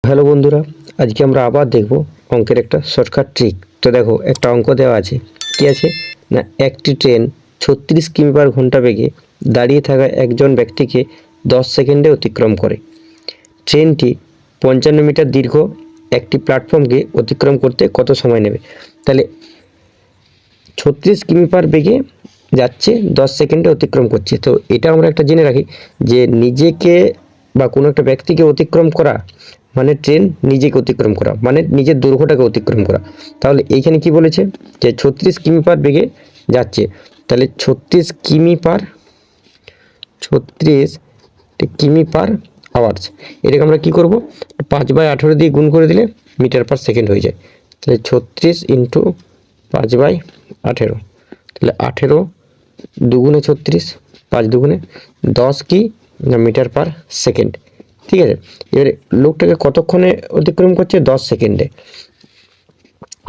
Hello বন্ধুরা, আজকে আমরা আবার দেখব অঙ্কের একটা শর্টকাট ট্রিক। তো দেখো, একটা অঙ্ক দেওয়া আছে। কি আছে না, একটি ট্রেন 36 কিমি/ঘন্টা বেগে দাঁড়িয়ে থাকা একজন ব্যক্তিকে 10 সেকেন্ডে অতিক্রম করে। ট্রেনটি 55 মিটার দীর্ঘ একটি প্ল্যাটফর্মকে অতিক্রম করতে কত সময় নেবে? তাহলে 36 কিমি/বেগে যাচ্ছে, 10 সেকেন্ডে অতিক্রম করছে। তো এটা আমরা একটা জেনে রাখি যে নিজেকে বা কোনো একটা ব্যক্তিকে অতিক্রম করা মানে ট্রেন নিজেকে অতিক্রম করা, মানে নিজের দৈর্ঘ্যটাকে অতিক্রম করা। তাহলে এইখানে কি বলেছে যে 36 কিমি/বেগে যাচ্ছে, তাহলে 36 কিমি/আওয়ার্স। এটাকে আমরা কি করব, 5/18 দিয়ে গুণ করে দিলে মিটার/সেকেন্ড হয়ে যায়। তাহলে 36 × 5/18, তাহলে 18 দুগুণে 36, 5 দুগুণে 10 কি না মিটার/সেকেন্ড। ঠিক আছে, এবারে লোকটাকে কতক্ষণে অতিক্রম করছে? 10 সেকেন্ডে।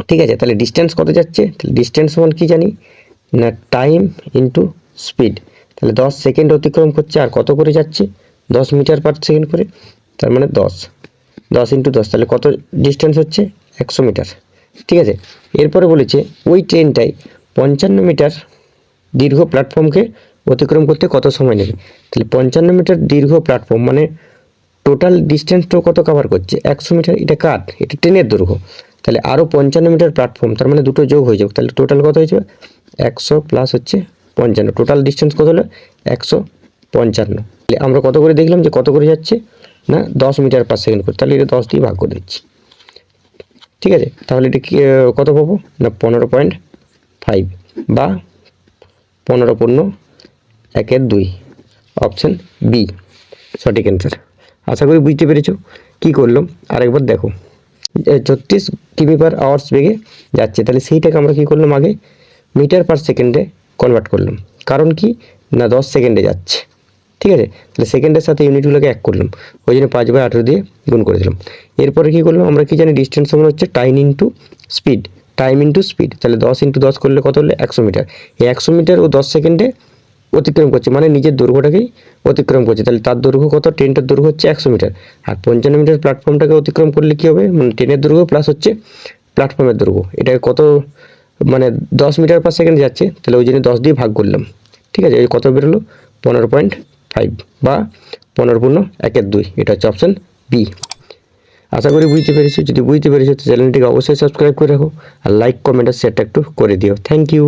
ঠিক আছে, তাহলে ডিস্টেন্স কত যাচ্ছে? তাহলে ডিস্টেন্স সমান কি জানি না, টাইম ইন্টু স্পিড। তাহলে 10 সেকেন্ড অতিক্রম করছে, আর কত করে যাচ্ছে? 10 মিটার/সেকেন্ড করে। তার মানে 10 × 10, তাহলে কত ডিস্টেন্স হচ্ছে? 100 মিটার। ঠিক আছে, এরপরে বলেছে ওই ট্রেনটাই 55 মিটার দীর্ঘ প্ল্যাটফর্মকে অতিক্রম করতে কত সময় নেবে? তাহলে 55 মিটার দীর্ঘ প্ল্যাটফর্ম মানে টোটাল ডিস্টেন্সটা কত কভার করছে? 100 মিটার। এটা কার? এটা ট্রেনের দৈর্ঘ্য। তাহলে আরও 55 মিটার প্ল্যাটফর্ম, তার মানে দুটো যোগ হয়ে যাবে। তাহলে টোটাল কত হয়ে যাবে? 100 প্লাস হচ্ছে 55। টোটাল ডিস্টেন্স কত হলো? 155। তাহলে আমরা কত করে দেখলাম যে কত করে যাচ্ছে না 10 মিটার/সেকেন্ড করে। তাহলে এটা 10 দিয়ে ভাগ করে দিচ্ছি। ঠিক আছে, তাহলে এটা কি কত পাবো না 15.5 বা 15/1/2। অপশান বি সঠিক অ্যান্সার। আশা করি বুঝতে পেরেছো কী করলাম। আরেকবার দেখো, 36 কিমি/আওয়ার্স বেগে যাচ্ছে, তাহলে সেইটাকে আমরা কী করলাম, আগে মিটার/সেকেন্ডে কনভার্ট করলাম। কারণ কি না 10 সেকেন্ডে যাচ্ছে। ঠিক আছে, তাহলে সেকেন্ডের সাথে ইউনিটগুলোকে এক করলাম, ওই জন্য 5/18 দিয়ে গুণ করে দিলাম। এরপরে কী করলাম, আমরা কি জানি ডিস্টেন্স সমান হচ্ছে টাইম ইন্টু স্পিড। তাহলে 10 × 10 করলে কত হলো? 100 মিটার। এই 100 মিটার ও 10 সেকেন্ডে অতিক্রম করছে, মানে নিজের দৈর্ঘ্যটাকেই অতিক্রম করছে। তাহলে তার দৈর্ঘ্য কত? ট্রেনটার দৈর্ঘ্য হচ্ছে 100 মিটার। আর 55 মিটার প্ল্যাটফর্মটাকে অতিক্রম করলে কী হবে, মানে ট্রেনের দৈর্ঘ্য প্লাস হচ্ছে প্ল্যাটফর্মের দৈর্ঘ্য। এটাকে কত মানে 10 মিটার/সেকেন্ড যাচ্ছে, তাহলে ওই জন্য 10 দিয়ে ভাগ করলাম। ঠিক আছে, এই কত বেরোলো? 15.5 বা 15/1/2। এটা হচ্ছে অপশান বি। আশা করি বুঝতে পেরেছি। যদি বুঝতে পেরেছো তো চ্যানেলটিকে অবশ্যই সাবস্ক্রাইব করে রাখো, আর লাইক, কমেন্ট আর শেয়ারটা একটু করে দিও। Thank you.